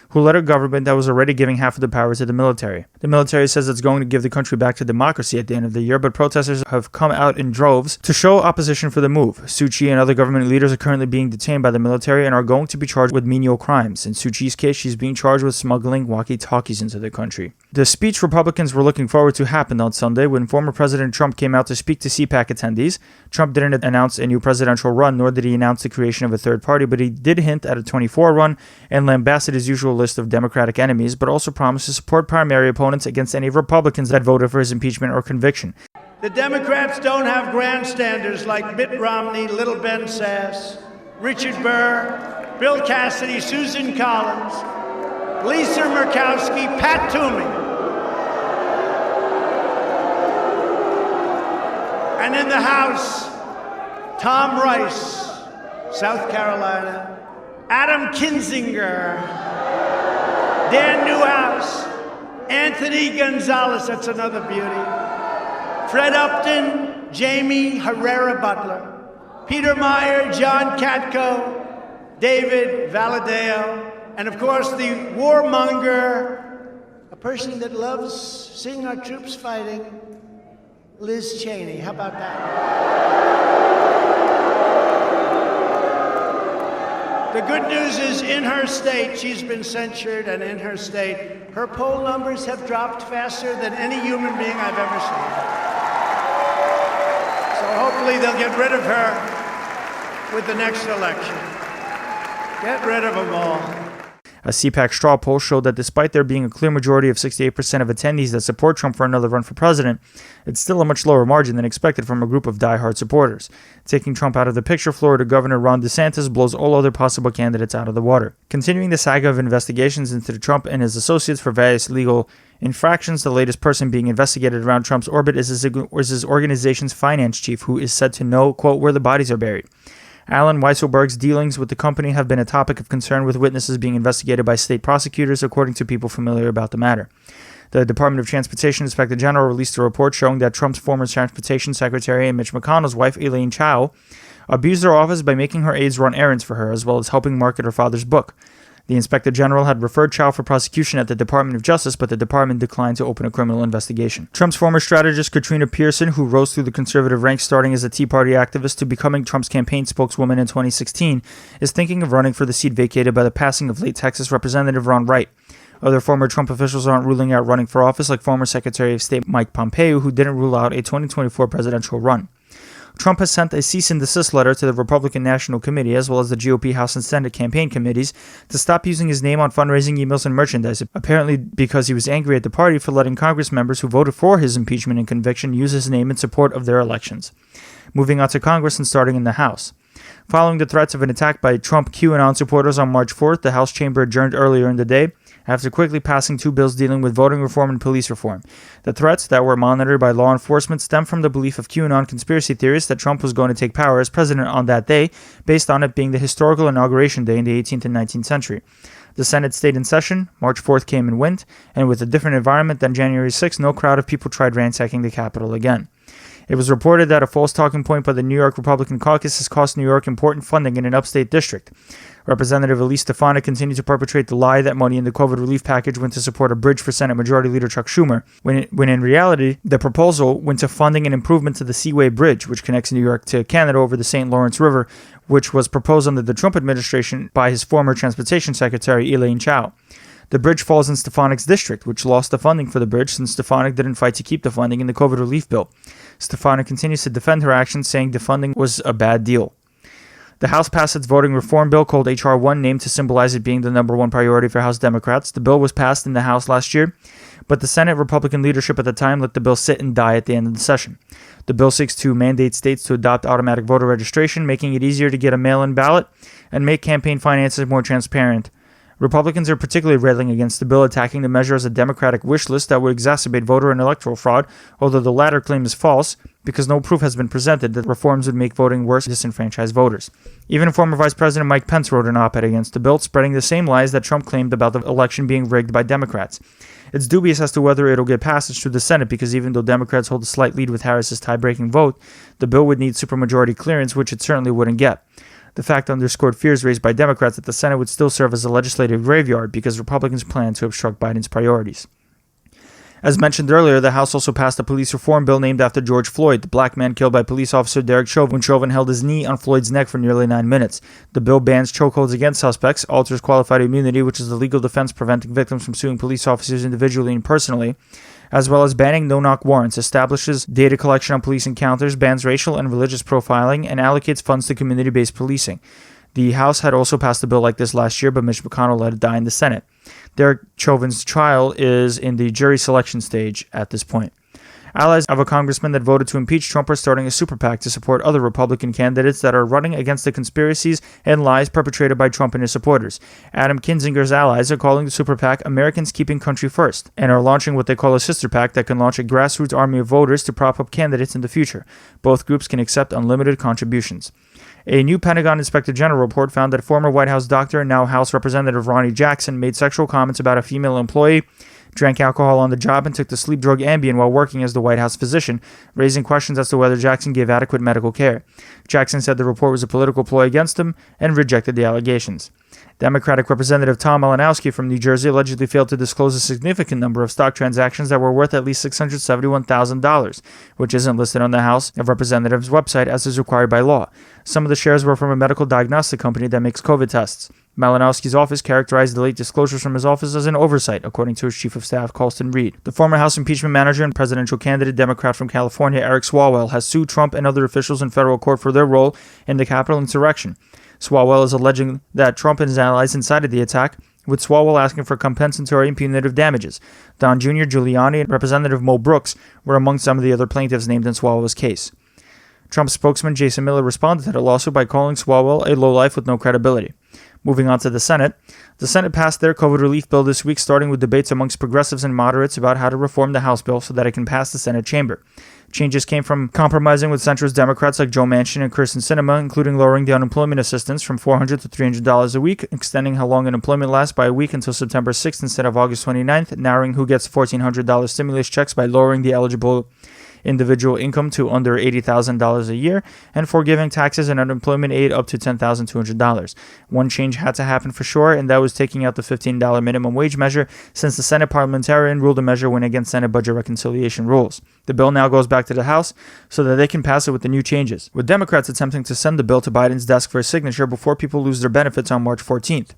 who led a government that was already giving half of the power to the military. The military says it's going to give the country back to democracy at the end of the year, but protesters have come out in droves to show opposition for the move. Suu Kyi and other government leaders are currently being detained by the military and are going to be charged with menial crimes. In Suu Kyi's case, she's being charged with smuggling walkie-talkies into the country. The speech Republicans were looking forward to happened on Sunday when former President Trump came out to speak to CPAC attendees. Trump didn't announce a new presidential run, nor did he announce the creation of a third party, but he did hint at a 24 run and lambasted his usual list of Democratic enemies, but also promised to support primary opponents against any Republicans that voted for his impeachment or conviction. The Democrats don't have grandstanders like Mitt Romney, Little Ben Sass, Richard Burr, Bill Cassidy, Susan Collins, Lisa Murkowski, Pat Toomey. And in the House, Tom Rice, South Carolina, Adam Kinzinger, Dan Newhouse, Anthony Gonzalez, that's another beauty, Fred Upton, Jamie Herrera Butler, Peter Meyer, John Katko, David Valadeo, and of course the warmonger, a person that loves seeing our troops fighting, Liz Cheney. How about that? The good news is in her state, she's been censured, and in her state, her poll numbers have dropped faster than any human being I've ever seen. So hopefully they'll get rid of her with the next election. Get rid of them all. A CPAC straw poll showed that despite there being a clear majority of 68% of attendees that support Trump for another run for president, it's still a much lower margin than expected from a group of diehard supporters. Taking Trump out of the picture, Florida Governor Ron DeSantis blows all other possible candidates out of the water. Continuing the saga of investigations into Trump and his associates for various legal infractions, the latest person being investigated around Trump's orbit is his organization's finance chief, who is said to know, quote, where the bodies are buried. Alan Weisselberg's dealings with the company have been a topic of concern, with witnesses being investigated by state prosecutors, according to people familiar about the matter. The Department of Transportation Inspector General released a report showing that Trump's former Transportation Secretary and Mitch McConnell's wife, Elaine Chao, abused her office by making her aides run errands for her, as well as helping market her father's book. The Inspector General had referred Chao for prosecution at the Department of Justice, but the department declined to open a criminal investigation. Trump's former strategist, Katrina Pearson, who rose through the conservative ranks starting as a Tea Party activist to becoming Trump's campaign spokeswoman in 2016, is thinking of running for the seat vacated by the passing of late Texas Representative Ron Wright. Other former Trump officials aren't ruling out running for office, like former Secretary of State Mike Pompeo, who didn't rule out a 2024 presidential run. Trump has sent a cease and desist letter to the Republican National Committee, as well as the GOP House and Senate campaign committees, to stop using his name on fundraising emails and merchandise, apparently because he was angry at the party for letting Congress members who voted for his impeachment and conviction use his name in support of their elections. Moving on to Congress and starting in the House. Following the threats of an attack by Trump QAnon supporters on March 4th, the House chamber adjourned earlier in the day, after quickly passing two bills dealing with voting reform and police reform. The threats that were monitored by law enforcement stem from the belief of QAnon conspiracy theorists that Trump was going to take power as president on that day, based on it being the historical inauguration day in the 18th and 19th century. The Senate stayed in session, March 4th came and went, and with a different environment than January 6th, no crowd of people tried ransacking the Capitol again. It was reported that a false talking point by the New York Republican caucus has cost New York important funding in an upstate district. Representative Elise Stefanik continued to perpetrate the lie that money in the COVID relief package went to support a bridge for Senate Majority Leader Chuck Schumer, when in reality, the proposal went to funding an improvement to the Seaway Bridge, which connects New York to Canada over the St. Lawrence River, which was proposed under the Trump administration by his former Transportation Secretary, Elaine Chao. The bridge falls in Stefanik's district, which lost the funding for the bridge since Stefanik didn't fight to keep the funding in the COVID relief bill. Stefanik continues to defend her actions, saying the funding was a bad deal. The House passed its voting reform bill called H.R. 1, named to symbolize it being the number one priority for House Democrats. The bill was passed in the House last year, but the Senate Republican leadership at the time let the bill sit and die at the end of the session. The bill seeks to mandate states to adopt automatic voter registration, making it easier to get a mail-in ballot, and make campaign finances more transparent. Republicans are particularly railing against the bill, attacking the measure as a Democratic wish list that would exacerbate voter and electoral fraud, although the latter claim is false because no proof has been presented that reforms would make voting worse to disenfranchise voters. Even former Vice President Mike Pence wrote an op-ed against the bill, spreading the same lies that Trump claimed about the election being rigged by Democrats. It's dubious as to whether it'll get passage through the Senate because even though Democrats hold a slight lead with Harris's tie-breaking vote, the bill would need supermajority clearance, which it certainly wouldn't get. The fact underscored fears raised by Democrats that the Senate would still serve as a legislative graveyard because Republicans plan to obstruct Biden's priorities. As mentioned earlier, the House also passed a police reform bill named after George Floyd, the black man killed by police officer Derek Chauvin when Chauvin held his knee on Floyd's neck for nearly 9 minutes. The bill bans chokeholds against suspects, alters qualified immunity, which is the legal defense preventing victims from suing police officers individually and personally, as well as banning no-knock warrants, establishes data collection on police encounters, bans racial and religious profiling, and allocates funds to community-based policing. The House had also passed a bill like this last year, but Mitch McConnell let it die in the Senate. Derek Chauvin's trial is in the jury selection stage at this point. Allies of a congressman that voted to impeach Trump are starting a super PAC to support other Republican candidates that are running against the conspiracies and lies perpetrated by Trump and his supporters. Adam Kinzinger's allies are calling the super PAC Americans Keeping Country First and are launching what they call a sister PAC that can launch a grassroots army of voters to prop up candidates in the future. Both groups can accept unlimited contributions. A new Pentagon Inspector General report found that former White House doctor and now House Representative Ronnie Jackson made sexual comments about a female employee, drank alcohol on the job, and took the sleep drug Ambien while working as the White House physician, raising questions as to whether Jackson gave adequate medical care. Jackson said the report was a political ploy against him and rejected the allegations. Democratic Representative Tom Malinowski from New Jersey allegedly failed to disclose a significant number of stock transactions that were worth at least $671,000, which isn't listed on the House of Representatives website as is required by law. Some of the shares were from a medical diagnostic company that makes COVID tests. Malinowski's office characterized the late disclosures from his office as an oversight, according to his chief of staff, Colston Reed. The former House impeachment manager and presidential candidate Democrat from California, Eric Swalwell, has sued Trump and other officials in federal court for their role in the Capitol insurrection. Swalwell is alleging that Trump and his allies incited the attack, with Swalwell asking for compensatory and punitive damages. Don Jr., Giuliani, and Representative Mo Brooks were among some of the other plaintiffs named in Swalwell's case. Trump's spokesman Jason Miller responded to the lawsuit by calling Swalwell a lowlife with no credibility. Moving on to the Senate passed their COVID relief bill this week, starting with debates amongst progressives and moderates about how to reform the House bill so that it can pass the Senate chamber. Changes came from compromising with centrist Democrats like Joe Manchin and Kirsten Sinema, including lowering the unemployment assistance from $400 to $300 a week, extending how long unemployment lasts by a week until September 6th instead of August 29th, narrowing who gets $1,400 stimulus checks by lowering the eligible individual income to under $80,000 a year, and forgiving taxes and unemployment aid up to $10,200. One change had to happen for sure, and that was taking out the $15 minimum wage measure, since the Senate parliamentarian ruled the measure went against Senate budget reconciliation rules. The bill now goes back to the House so that they can pass it with the new changes, with Democrats attempting to send the bill to Biden's desk for a signature before people lose their benefits on March 14th.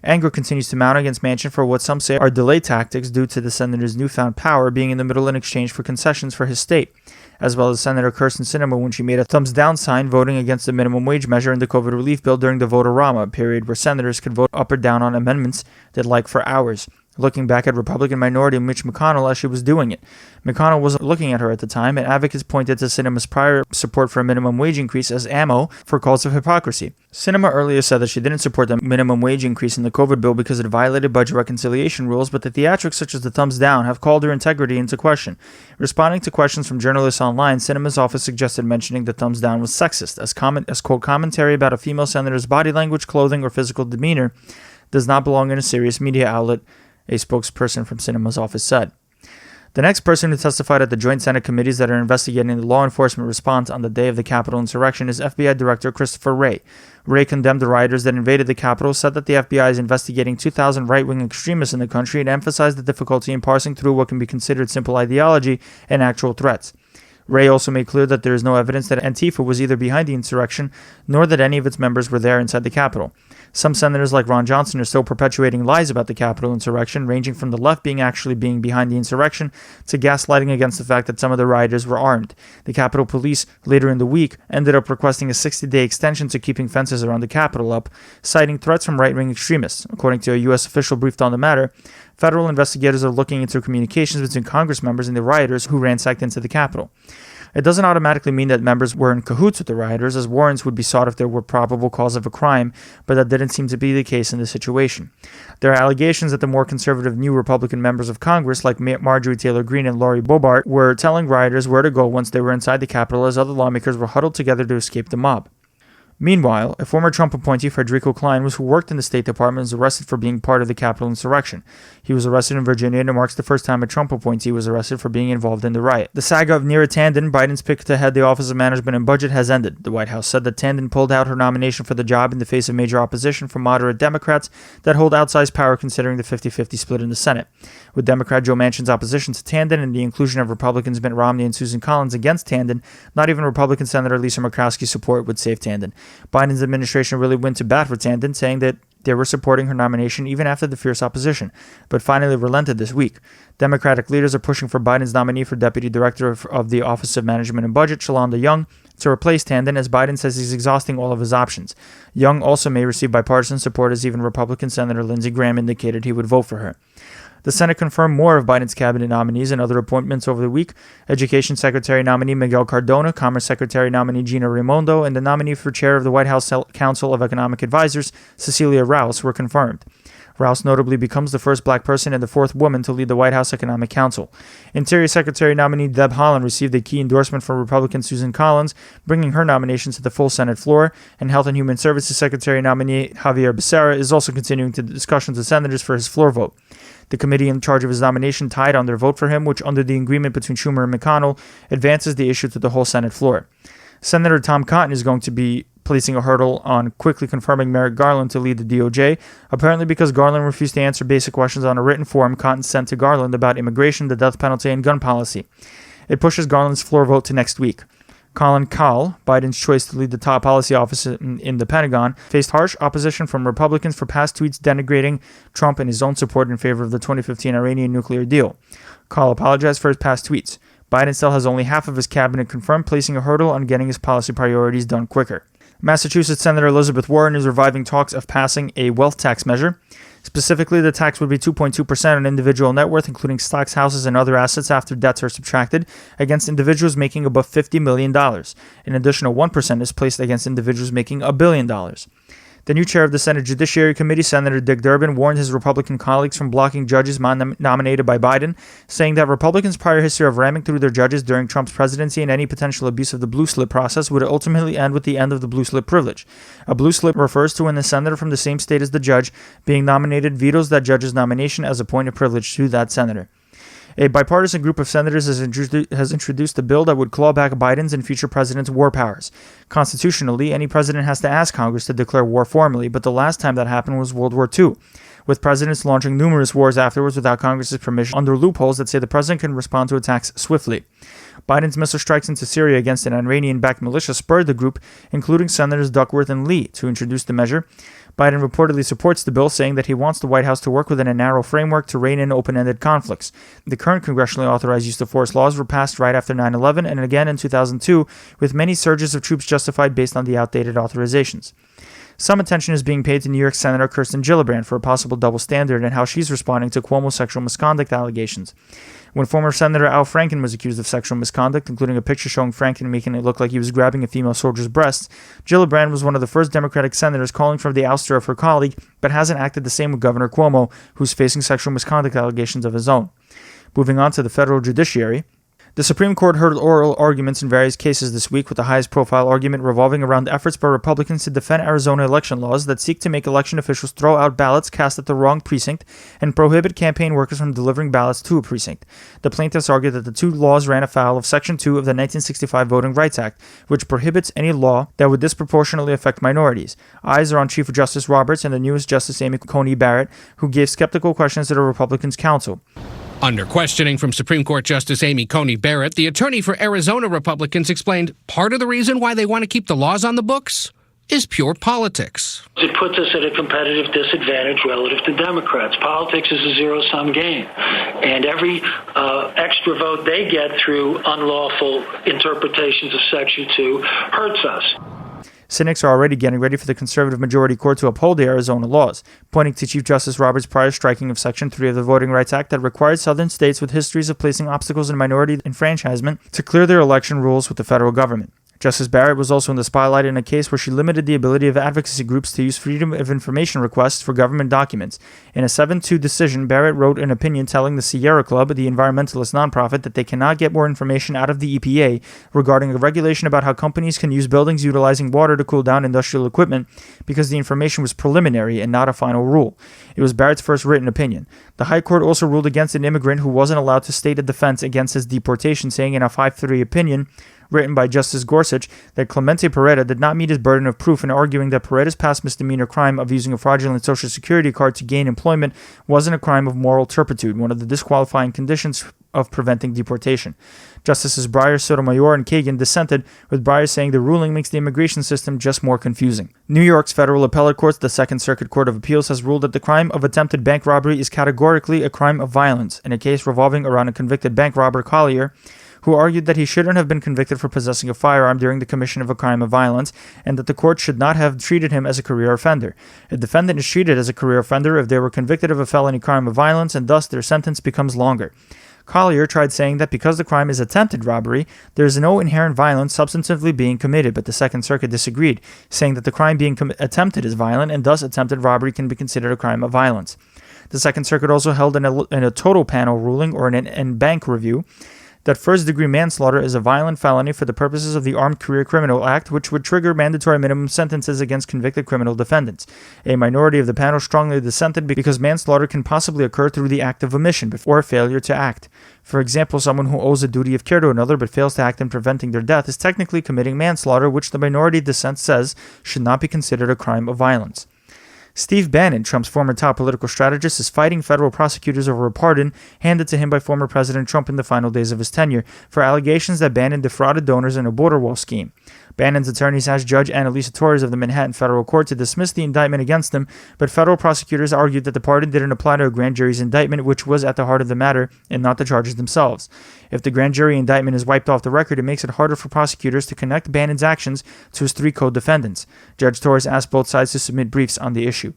Anger continues to mount against Manchin for what some say are delay tactics due to the senator's newfound power being in the middle in exchange for concessions for his state, as well as Senator Kirsten Sinema when she made a thumbs-down sign voting against the minimum wage measure in the COVID relief bill during the vote-a-rama, a period where senators could vote up or down on amendments they'd like for hours, looking back at Republican minority Mitch McConnell as she was doing it. McConnell wasn't looking at her at the time, and advocates pointed to Sinema's prior support for a minimum wage increase as ammo for calls of hypocrisy. Sinema earlier said that she didn't support the minimum wage increase in the COVID bill because it violated budget reconciliation rules, but the theatrics such as the thumbs down have called her integrity into question. Responding to questions from journalists online, Sinema's office suggested mentioning the thumbs down was sexist, as quote, commentary about a female senator's body language, clothing, or physical demeanor does not belong in a serious media outlet, a spokesperson from Sinema's office said. The next person who testified at the joint Senate committees that are investigating the law enforcement response on the day of the Capitol insurrection is FBI Director Christopher Wray. Wray condemned the rioters that invaded the Capitol, said that the FBI is investigating 2,000 right-wing extremists in the country, and emphasized the difficulty in parsing through what can be considered simple ideology and actual threats. Wray also made clear that there is no evidence that Antifa was either behind the insurrection, nor that any of its members were there inside the Capitol. Some senators like Ron Johnson are still perpetuating lies about the Capitol insurrection, ranging from the left being behind the insurrection to gaslighting against the fact that some of the rioters were armed. The Capitol Police, later in the week, ended up requesting a 60-day extension to keeping fences around the Capitol up, citing threats from right-wing extremists. According to a U.S. official briefed on the matter, federal investigators are looking into communications between Congress members and the rioters who ransacked into the Capitol. It doesn't automatically mean that members were in cahoots with the rioters, as warrants would be sought if there were probable cause of a crime, but that didn't seem to be the case in this situation. There are allegations that the more conservative new Republican members of Congress, like Marjorie Taylor Greene and Laurie Boebert, were telling rioters where to go once they were inside the Capitol as other lawmakers were huddled together to escape the mob. Meanwhile, a former Trump appointee, Federico Klein, who worked in the State Department, was arrested for being part of the Capitol insurrection. He was arrested in Virginia, and it marks the first time a Trump appointee was arrested for being involved in the riot. The saga of Neera Tanden, Biden's pick to head the Office of Management and Budget, has ended. The White House said that Tanden pulled out her nomination for the job in the face of major opposition from moderate Democrats that hold outsized power considering the 50-50 split in the Senate. With Democrat Joe Manchin's opposition to Tanden and the inclusion of Republicans Mitt Romney and Susan Collins against Tanden, not even Republican Senator Lisa Murkowski's support would save Tanden. Biden's administration really went to bat for Tanden, saying that they were supporting her nomination even after the fierce opposition, but finally relented this week. Democratic leaders are pushing for Biden's nominee for Deputy Director of the Office of Management and Budget, Shalonda Young, to replace Tanden, as Biden says he's exhausting all of his options. Young also may receive bipartisan support, as even Republican Senator Lindsey Graham indicated he would vote for her. The Senate confirmed more of Biden's cabinet nominees and other appointments over the week. Education Secretary nominee Miguel Cardona, Commerce Secretary nominee Gina Raimondo, and the nominee for chair of the White House Council of Economic Advisors, Cecilia Rouse, were confirmed. Rouse notably becomes the first black person and the fourth woman to lead the White House Economic Council. Interior Secretary nominee Deb Haaland received a key endorsement from Republican Susan Collins, bringing her nomination to the full Senate floor, and Health and Human Services Secretary nominee Javier Becerra is also continuing the discussions with senators for his floor vote. The committee in charge of his nomination tied on their vote for him, which, under the agreement between Schumer and McConnell, advances the issue to the whole Senate floor. Senator Tom Cotton is going to be placing a hurdle on quickly confirming Merrick Garland to lead the DOJ, apparently because Garland refused to answer basic questions on a written form Cotton sent to Garland about immigration, the death penalty, and gun policy. It pushes Garland's floor vote to next week. Colin Kahl, Biden's choice to lead the top policy office in the Pentagon, faced harsh opposition from Republicans for past tweets denigrating Trump and his own support in favor of the 2015 Iranian nuclear deal. Kahl apologized for his past tweets. Biden still has only half of his cabinet confirmed, placing a hurdle on getting his policy priorities done quicker. Massachusetts Senator Elizabeth Warren is reviving talks of passing a wealth tax measure. Specifically, the tax would be 2.2% on individual net worth, including stocks, houses, and other assets after debts are subtracted, against individuals making above $50 million. An additional 1% is placed against individuals making $1 billion. The new chair of the Senate Judiciary Committee, Senator Dick Durbin, warned his Republican colleagues from blocking judges nominated by Biden, saying that Republicans' prior history of ramming through their judges during Trump's presidency and any potential abuse of the blue slip process would ultimately end with the end of the blue slip privilege. A blue slip refers to when the senator from the same state as the judge being nominated vetoes that judge's nomination as a point of privilege to that senator. A bipartisan group of senators has introduced a bill that would claw back Biden's and future presidents' war powers. Constitutionally, any president has to ask Congress to declare war formally, but the last time that happened was World War II, with presidents launching numerous wars afterwards without Congress's permission under loopholes that say the president can respond to attacks swiftly. Biden's missile strikes into Syria against an Iranian-backed militia spurred the group, including Senators Duckworth and Lee, to introduce the measure. Biden reportedly supports the bill, saying that he wants the White House to work within a narrow framework to rein in open-ended conflicts. The current congressionally authorized use-of-force laws were passed right after 9/11 and again in 2002, with many surges of troops justified based on the outdated authorizations. Some attention is being paid to New York Senator Kirsten Gillibrand for a possible double standard and how she's responding to Cuomo's sexual misconduct allegations. When former Senator Al Franken was accused of sexual misconduct, including a picture showing Franken making it look like he was grabbing a female soldier's breasts, Gillibrand was one of the first Democratic senators calling for the ouster of her colleague, but hasn't acted the same with Governor Cuomo, who's facing sexual misconduct allegations of his own. Moving on to the federal judiciary. The Supreme Court heard oral arguments in various cases this week, with the highest profile argument revolving around efforts by Republicans to defend Arizona election laws that seek to make election officials throw out ballots cast at the wrong precinct and prohibit campaign workers from delivering ballots to a precinct. The plaintiffs argued that the two laws ran afoul of Section 2 of the 1965 Voting Rights Act, which prohibits any law that would disproportionately affect minorities. Eyes are on Chief Justice Roberts and the newest Justice Amy Coney Barrett, who gave skeptical questions to the Republicans' counsel. Under questioning from Supreme Court Justice Amy Coney Barrett, the attorney for Arizona Republicans explained part of the reason why they want to keep the laws on the books is pure politics. It puts us at a competitive disadvantage relative to Democrats. Politics is a zero-sum game, and every extra vote they get through unlawful interpretations of Section 2 hurts us. Cynics are already getting ready for the conservative majority court to uphold the Arizona laws, pointing to Chief Justice Roberts' prior striking of Section 3 of the Voting Rights Act that required southern states with histories of placing obstacles in minority enfranchisement to clear their election rules with the federal government. Justice Barrett was also in the spotlight in a case where she limited the ability of advocacy groups to use Freedom of Information requests for government documents. In a 7-2 decision, Barrett wrote an opinion telling the Sierra Club, the environmentalist nonprofit, that they cannot get more information out of the EPA regarding a regulation about how companies can use buildings utilizing water to cool down industrial equipment because the information was preliminary and not a final rule. It was Barrett's first written opinion. The High Court also ruled against an immigrant who wasn't allowed to state a defense against his deportation, saying in a 5-3 opinion written by Justice Gorsuch that Clemente Pereda did not meet his burden of proof in arguing that Pereda's past misdemeanor crime of using a fraudulent Social Security card to gain employment wasn't a crime of moral turpitude, one of the disqualifying conditions of preventing deportation. Justices Breyer, Sotomayor, and Kagan dissented, with Breyer saying the ruling makes the immigration system just more confusing. New York's federal appellate court, the Second Circuit Court of Appeals, has ruled that the crime of attempted bank robbery is categorically a crime of violence in a case revolving around a convicted bank robber, Collier, who argued that he shouldn't have been convicted for possessing a firearm during the commission of a crime of violence, and that the court should not have treated him as a career offender. A defendant is treated as a career offender if they were convicted of a felony crime of violence, and thus their sentence becomes longer. Collier tried saying that because the crime is attempted robbery, there is no inherent violence substantively being committed, but the Second Circuit disagreed, saying that the crime being attempted is violent, and thus attempted robbery can be considered a crime of violence. The Second Circuit also held in a total panel ruling, or an en-banc review, that first-degree manslaughter is a violent felony for the purposes of the Armed Career Criminal Act, which would trigger mandatory minimum sentences against convicted criminal defendants. A minority of the panel strongly dissented because manslaughter can possibly occur through the act of omission or failure to act. For example, someone who owes a duty of care to another but fails to act in preventing their death is technically committing manslaughter, which the minority dissent says should not be considered a crime of violence. Steve Bannon, Trump's former top political strategist, is fighting federal prosecutors over a pardon handed to him by former President Trump in the final days of his tenure for allegations that Bannon defrauded donors in a border wall scheme. Bannon's attorneys asked Judge Annalisa Torres of the Manhattan Federal Court to dismiss the indictment against him, but federal prosecutors argued that the pardon didn't apply to a grand jury's indictment, which was at the heart of the matter, and not the charges themselves. If the grand jury indictment is wiped off the record, it makes it harder for prosecutors to connect Bannon's actions to his 3 co-defendants. Judge Torres asked both sides to submit briefs on the issue.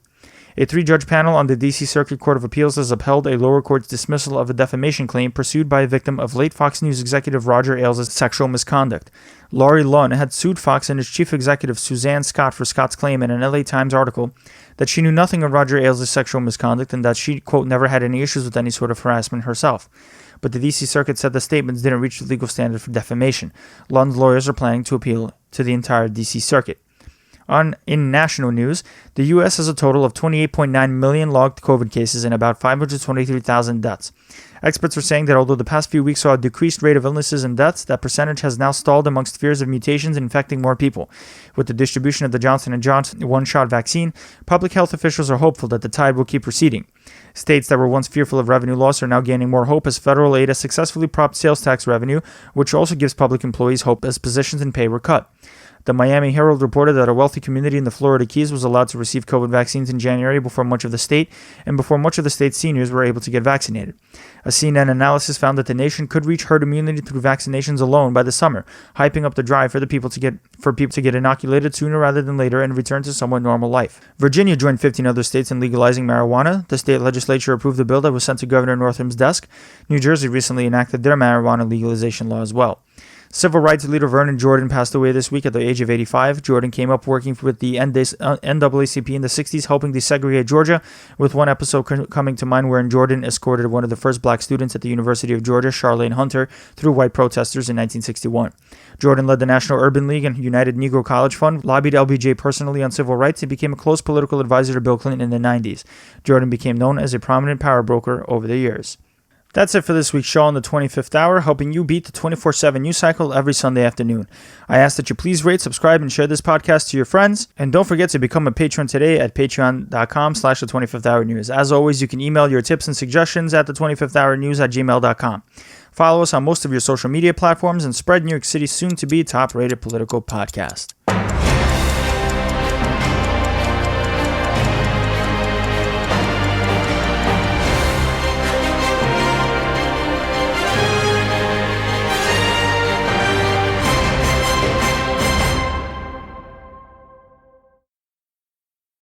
A 3-judge panel on the D.C. Circuit Court of Appeals has upheld a lower court's dismissal of a defamation claim pursued by a victim of late Fox News executive Roger Ailes' sexual misconduct. Laurie Lunn had sued Fox and its chief executive Suzanne Scott for Scott's claim in an LA Times article that she knew nothing of Roger Ailes' sexual misconduct and that she, quote, never had any issues with any sort of harassment herself. But the D.C. Circuit said the statements didn't reach the legal standard for defamation. Lunn's lawyers are planning to appeal to the entire D.C. Circuit. In national news, the U.S. has a total of 28.9 million logged COVID cases and about 523,000 deaths. Experts are saying that although the past few weeks saw a decreased rate of illnesses and deaths, that percentage has now stalled amongst fears of mutations infecting more people. With the distribution of the Johnson & Johnson one-shot vaccine, public health officials are hopeful that the tide will keep receding. States that were once fearful of revenue loss are now gaining more hope as federal aid has successfully propped sales tax revenue, which also gives public employees hope as positions and pay were cut. The Miami Herald reported that a wealthy community in the Florida Keys was allowed to receive COVID vaccines in January before much of the state's seniors were able to get vaccinated. A CNN analysis found that the nation could reach herd immunity through vaccinations alone by the summer, hyping up the drive for people to get inoculated sooner rather than later and return to somewhat normal life. Virginia joined 15 other states in legalizing marijuana. The state legislature approved the bill that was sent to Governor Northam's desk. New Jersey recently enacted their marijuana legalization law as well. Civil rights leader Vernon Jordan passed away this week at the age of 85. Jordan came up working with the NAACP in the 60s, helping desegregate Georgia, with one episode coming to mind wherein Jordan escorted one of the first black students at the University of Georgia, Charlene Hunter, through white protesters in 1961. Jordan led the National Urban League and United Negro College Fund, lobbied LBJ personally on civil rights, and became a close political advisor to Bill Clinton in the 90s. Jordan became known as a prominent power broker over the years. That's it for this week's show on the 25th hour, helping you beat the 24/7 news cycle every Sunday afternoon. I ask that you please rate, subscribe, and share this podcast to your friends. And don't forget to become a patron today at patreon.com/the25thhournews. As always, you can email your tips and suggestions at the25thhournews@gmail.com. Follow us on most of your social media platforms and spread New York City's soon-to-be top-rated political podcast.